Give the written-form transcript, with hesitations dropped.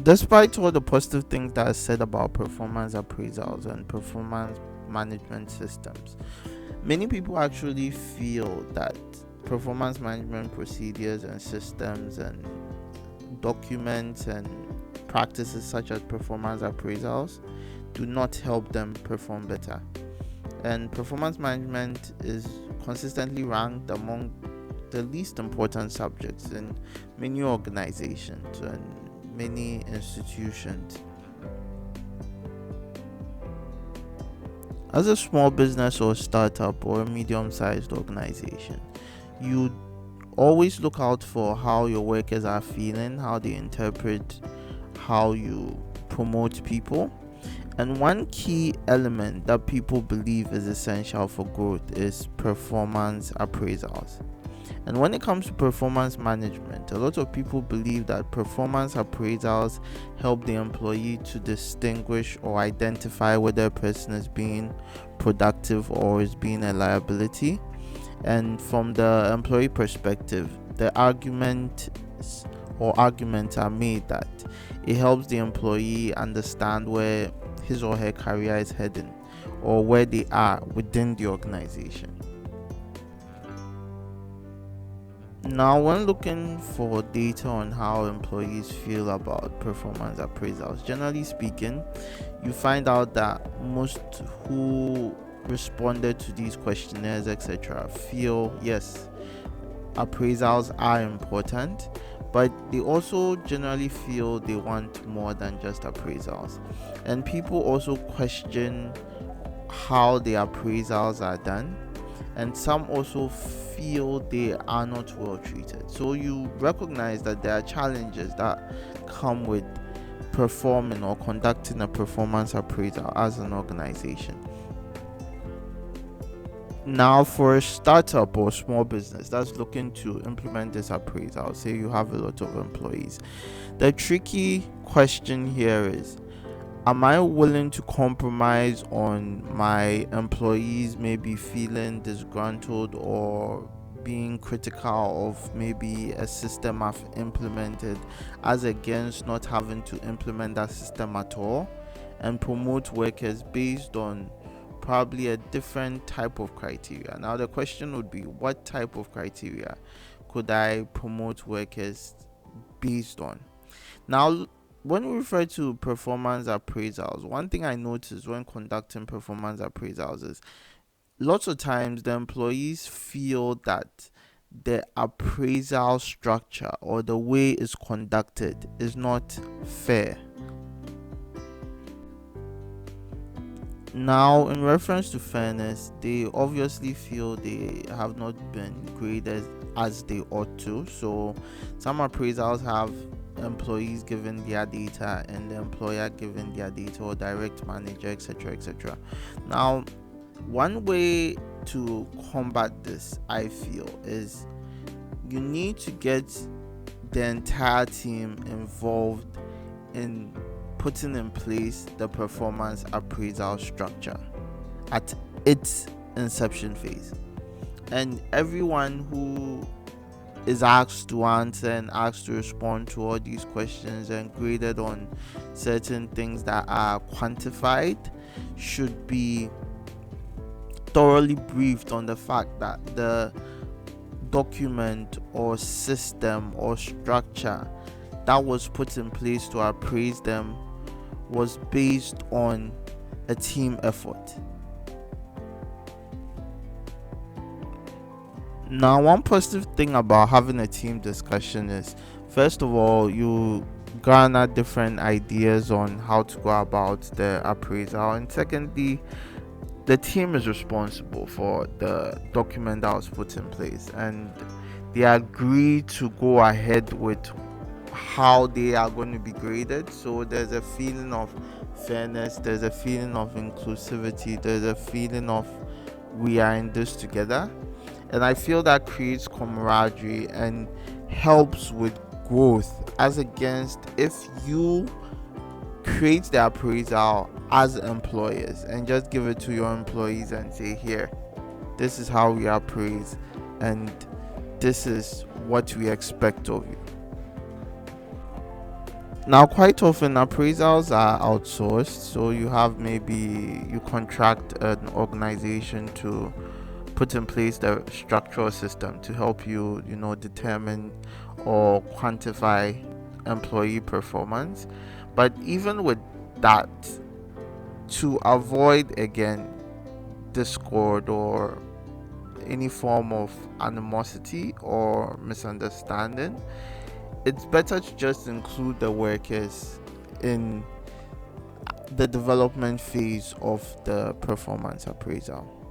Despite all the positive things that are said about performance appraisals and performance management systems, many people actually feel that performance management procedures and systems and documents and practices such as performance appraisals do not help them perform better. And performance management is consistently ranked among the least important subjects in many organizations and many institutions. As a small business or startup or a medium sized organization, you always look out for how your workers are feeling, how they interpret how you promote people. And one key element that people believe is essential for growth is performance appraisals. And when it comes to performance management, a lot of people believe that performance appraisals help the employee to distinguish or identify whether a person is being productive or is being a liability. And from the employee perspective, the arguments are made that it helps the employee understand where his or her career is heading or where they are within the organization. Now, when looking for data on how employees feel about performance appraisals, generally speaking, you find out that most who responded to these questionnaires, etc., feel yes, appraisals are important, but they also generally feel they want more than just appraisals. And people also question how the appraisals are done, and some also feel they are not well treated. So you recognize that there are challenges that come with performing or conducting a performance appraisal as an organization. Now, for a startup or small business that's looking to implement this appraisal, say you have a lot of employees, the tricky question here is, am I willing to compromise on my employees maybe feeling disgruntled or being critical of maybe a system I've implemented, as against not having to implement that system at all and promote workers based on probably a different type of criteria? Now, the question would be, what type of criteria could I promote workers based on? Now, when we refer to performance appraisals, one thing I noticed when conducting performance appraisals is lots of times the employees feel that the appraisal structure or the way it's conducted is not fair. Now, in reference to fairness, they obviously feel they have not been graded as they ought to. So, some appraisals have employees giving their data and the employer giving their data, or direct manager, etc., etc. Now, one way to combat this, I feel, is you need to get the entire team involved in putting in place the performance appraisal structure at its inception phase. And everyone who is asked to answer and asked to respond to all these questions and graded on certain things that are quantified should be thoroughly briefed on the fact that the document or system or structure that was put in place to appraise them was based on a team effort. Now, one positive thing about having a team discussion is, first of all, you garner different ideas on how to go about the appraisal, and secondly, the team is responsible for the document that was put in place, and they agree to go ahead with how they are going to be graded. So there's a feeling of fairness, there's a feeling of inclusivity, there's a feeling of we are in this together. And I feel that creates camaraderie and helps with growth, as against if you create the appraisal as employers and just give it to your employees and say, here, this is how we appraise and this is what we expect of you. Now, quite often appraisals are outsourced, so you have maybe you contract an organization to put in place the structural system to help you, determine or quantify employee performance. But even with that, to avoid again discord or any form of animosity or misunderstanding, it's better to just include the workers in the development phase of the performance appraisal.